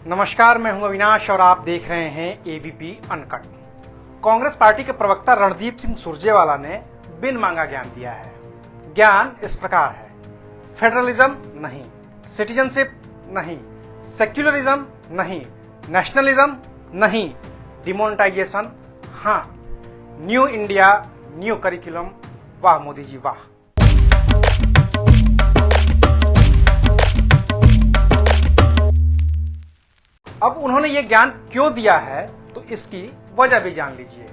नमस्कार, मैं हूं अविनाश और आप देख रहे हैं एबीपी अनकट। कांग्रेस पार्टी के प्रवक्ता रणदीप सिंह सुरजेवाला ने बिन मांगा ज्ञान दिया है। ज्ञान इस प्रकार है: फेडरलिज्म नहीं, सिटीजनशिप नहीं, सेक्युलरिज्म नहीं, नेशनलिज्म नहीं, डिमोनेटाइजेशन हाँ, न्यू इंडिया, न्यू करिकुलम। वाह मोदी जी वाह। अब उन्होंने ये ज्ञान क्यों दिया है, तो इसकी वजह भी जान लीजिए।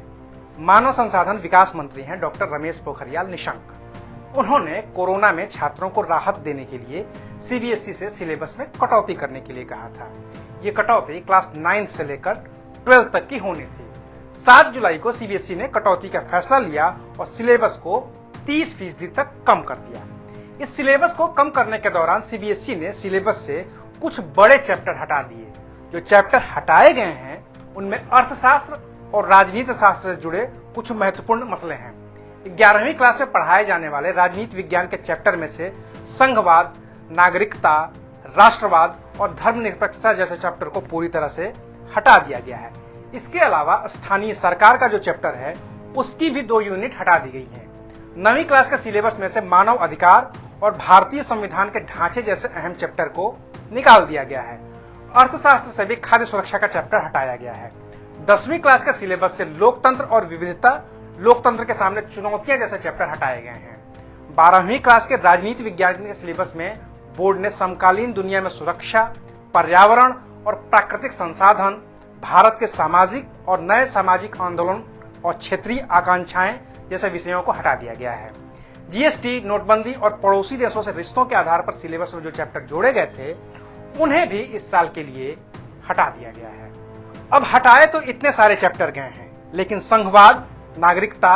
मानव संसाधन विकास मंत्री हैं डॉक्टर रमेश पोखरियाल निशंक। उन्होंने कोरोना में छात्रों को राहत देने के लिए सीबीएसई से सिलेबस में कटौती करने के लिए कहा था। ये कटौती क्लास 9 से लेकर 12 तक की होनी थी। 7 जुलाई को सीबीएसई ने कटौती का फैसला लिया और सिलेबस को 30% तक कम कर दिया। इस सिलेबस को कम करने के दौरान सीबीएसई ने सिलेबस से कुछ बड़े चैप्टर हटा दिए। जो चैप्टर हटाए गए हैं उनमें अर्थशास्त्र और राजनीति शास्त्र से जुड़े कुछ महत्वपूर्ण मसले हैं। 11वीं क्लास में पढ़ाए जाने वाले राजनीति विज्ञान के चैप्टर में से संघवाद, नागरिकता, राष्ट्रवाद और धर्मनिरपेक्षता जैसे चैप्टर को पूरी तरह से हटा दिया गया है। इसके अलावा स्थानीय सरकार का जो चैप्टर है उसकी भी 2 यूनिट हटा दी गई है। 9वीं क्लास के सिलेबस में से मानव अधिकार और भारतीय संविधान के ढांचे जैसे अहम चैप्टर को निकाल दिया गया है। अर्थशास्त्र से भी खाद्य सुरक्षा का चैप्टर हटाया गया है। 10वीं क्लास के सिलेबस से लोकतंत्र और विविधता, लोकतंत्र के सामने चुनौतियां जैसे चैप्टर हटाए गए हैं। 12वीं क्लास के राजनीति विज्ञान के सिलेबस में बोर्ड ने समकालीन दुनिया में सुरक्षा, पर्यावरण और प्राकृतिक संसाधन, भारत के सामाजिक और नए सामाजिक आंदोलन और क्षेत्रीय आकांक्षाएं जैसे विषयों को हटा दिया गया है। जीएसटी, नोटबंदी और पड़ोसी देशों से रिश्तों के आधार पर सिलेबस में जो चैप्टर जोड़े गए थे उन्हें भी इस साल के लिए हटा दिया गया है। अब हटाए तो इतने सारे चैप्टर गए हैं, लेकिन संघवाद, नागरिकता,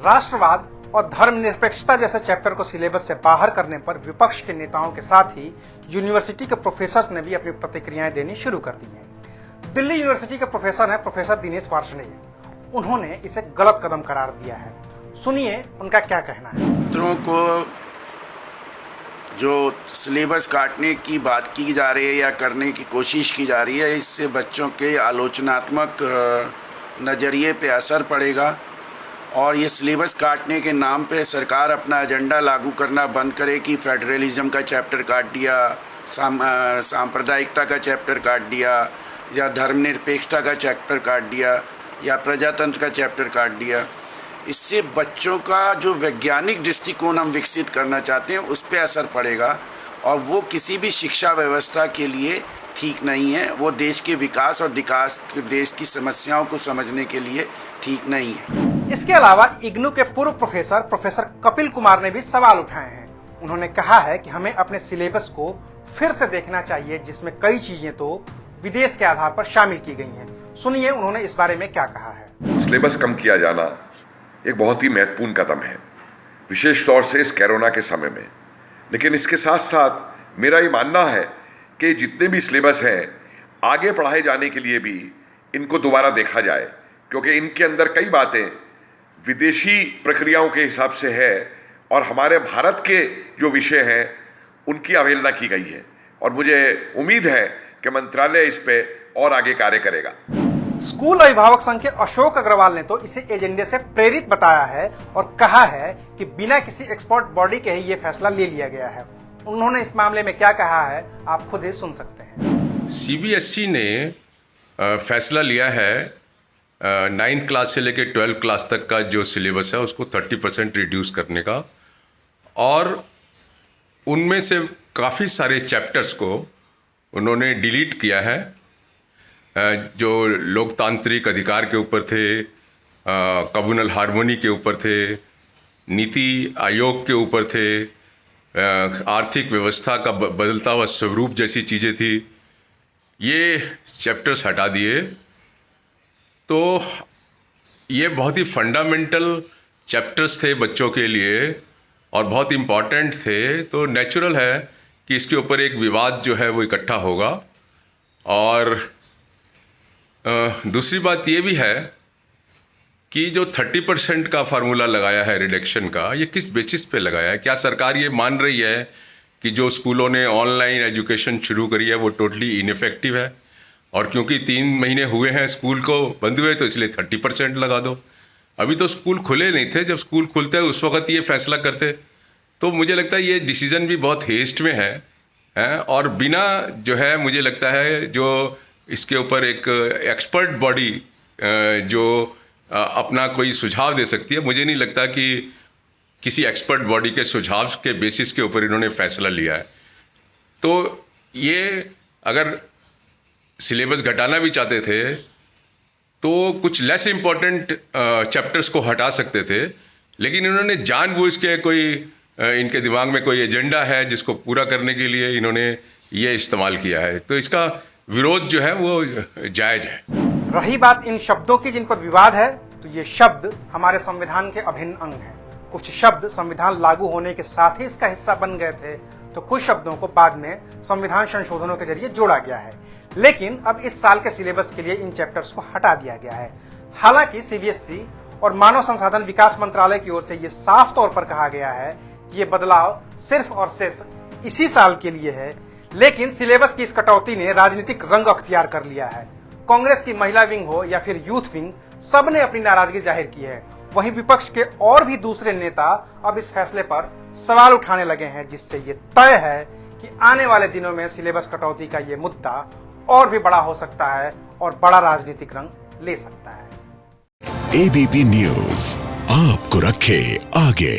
राष्ट्रवाद और धर्मनिरपेक्षता जैसे चैप्टर को सिलेबस से बाहर करने पर विपक्ष के नेताओं के साथ ही यूनिवर्सिटी के प्रोफेसर ने भी अपनी प्रतिक्रियाएं देनी शुरू कर दी हैं। दिल्ली यूनिवर्सिटी के प्रोफेसर हैं प्रोफेसर दिनेश वार्ष्णेय। उन्होंने इसे गलत कदम करार दिया है। सुनिए उनका क्या कहना है। छात्रों को जो सिलेबस काटने की बात की जा रही है या करने की कोशिश की जा रही है, इससे बच्चों के आलोचनात्मक नज़रिए पे असर पड़ेगा और ये सिलेबस काटने के नाम पे सरकार अपना एजेंडा लागू करना बंद करे कि फेडरलिज्म का चैप्टर काट दिया, सांप्रदायिकता का चैप्टर काट दिया या धर्मनिरपेक्षता का चैप्टर काट दिया या प्रजातंत्र का चैप्टर काट दिया। इससे बच्चों का जो वैज्ञानिक दृष्टिकोण हम विकसित करना चाहते हैं उस पर असर पड़ेगा और वो किसी भी शिक्षा व्यवस्था के लिए ठीक नहीं है। वो देश के विकास और देश की समस्याओं को समझने के लिए ठीक नहीं है। इसके अलावा इग्नू के पूर्व प्रोफेसर कपिल कुमार ने भी सवाल उठाए हैं। उन्होंने कहा है कि हमें अपने सिलेबस को फिर से देखना चाहिए, जिसमें कई चीजें तो विदेश के आधार पर शामिल की गई हैं। सुनिए उन्होंने इस बारे में क्या कहा है। सिलेबस कम किया जाना एक बहुत ही महत्वपूर्ण कदम है, विशेष तौर से इस कोरोना के समय में। लेकिन इसके साथ साथ मेरा ये मानना है कि जितने भी सिलेबस हैं आगे पढ़ाए जाने के लिए भी इनको दोबारा देखा जाए, क्योंकि इनके अंदर कई बातें विदेशी प्रक्रियाओं के हिसाब से है और हमारे भारत के जो विषय हैं उनकी अवहेलना की गई है। और मुझे उम्मीद है कि मंत्रालय इस पे और आगे कार्य करेगा। स्कूल अभिभावक संघ के अशोक अग्रवाल ने तो इसे एजेंडे से प्रेरित बताया है और कहा है कि बिना किसी एक्सपर्ट बॉडी के ही ये फैसला ले लिया गया है। उन्होंने इस मामले में क्या कहा है आप खुद ही सुन सकते हैं। सीबीएसई ने फैसला लिया है 9th क्लास से लेकर 12th क्लास तक का जो सिलेबस है उसको 30% रिड्यूस करने का, और उनमें से काफ़ी सारे चैप्टर्स को उन्होंने डिलीट किया है जो लोकतांत्रिक अधिकार के ऊपर थे, कम्युनल हार्मोनी के ऊपर थे, नीति आयोग के ऊपर थे, आर्थिक व्यवस्था का बदलता हुआ स्वरूप जैसी चीज़ें थी। ये चैप्टर्स हटा दिए। तो ये बहुत ही फंडामेंटल चैप्टर्स थे बच्चों के लिए और बहुत इम्पॉर्टेंट थे। तो नेचुरल है कि इसके ऊपर एक विवाद जो है वो इकट्ठा होगा। और दूसरी बात ये भी है कि जो 30% का फार्मूला लगाया है रिडक्शन का, ये किस बेसिस पे लगाया है? क्या सरकार ये मान रही है कि जो स्कूलों ने ऑनलाइन एजुकेशन शुरू करी है वो टोटली इनफेक्टिव है? और क्योंकि 3 महीने हुए हैं स्कूल को बंद हुए, तो इसलिए 30% लगा दो। अभी तो स्कूल खुले नहीं थे, जब स्कूल खुलते उस वक्त ये फैसला करते। तो मुझे लगता है ये डिसीज़न भी बहुत हेस्ट में है और बिना जो है, मुझे लगता है जो इसके ऊपर एक एक्सपर्ट बॉडी जो अपना कोई सुझाव दे सकती है, मुझे नहीं लगता कि किसी एक्सपर्ट बॉडी के सुझाव के बेसिस के ऊपर इन्होंने फैसला लिया है। तो ये अगर सिलेबस घटाना भी चाहते थे तो कुछ लेस इम्पोर्टेंट चैप्टर्स को हटा सकते थे, लेकिन इन्होंने जानबूझ के कोई इनके दिमाग में कोई एजेंडा है जिसको पूरा करने के लिए इन्होंने ये इस्तेमाल किया है। तो इसका विरोध जो है वो जायज़ है। रही बात इन शब्दों की जिन पर विवाद है, तो ये शब्द हमारे संविधान के अभिन्न अंग हैं। कुछ शब्द संविधान लागू होने के साथ ही इसका हिस्सा बन गए थे, तो कुछ शब्दों को बाद में संविधान संशोधनों के जरिए जोड़ा गया है। लेकिन अब इस साल के सिलेबस के लिए इन चैप्टर्स को हटा दिया गया है। हालांकि सीबीएसई और मानव संसाधन विकास मंत्रालय की ओर से यह साफ तौर पर कहा गया है कि यह बदलाव सिर्फ और सिर्फ इसी साल के लिए है, लेकिन सिलेबस की इस कटौती ने राजनीतिक रंग अख्तियार कर लिया है। कांग्रेस की महिला विंग हो या फिर यूथ विंग, सबने अपनी नाराजगी जाहिर की है। वहीं विपक्ष के और भी दूसरे नेता अब इस फैसले पर सवाल उठाने लगे हैं, जिससे ये तय है कि आने वाले दिनों में सिलेबस कटौती का ये मुद्दा और भी बड़ा हो सकता है और बड़ा राजनीतिक रंग ले सकता है। एबीपी न्यूज आपको रखे आगे।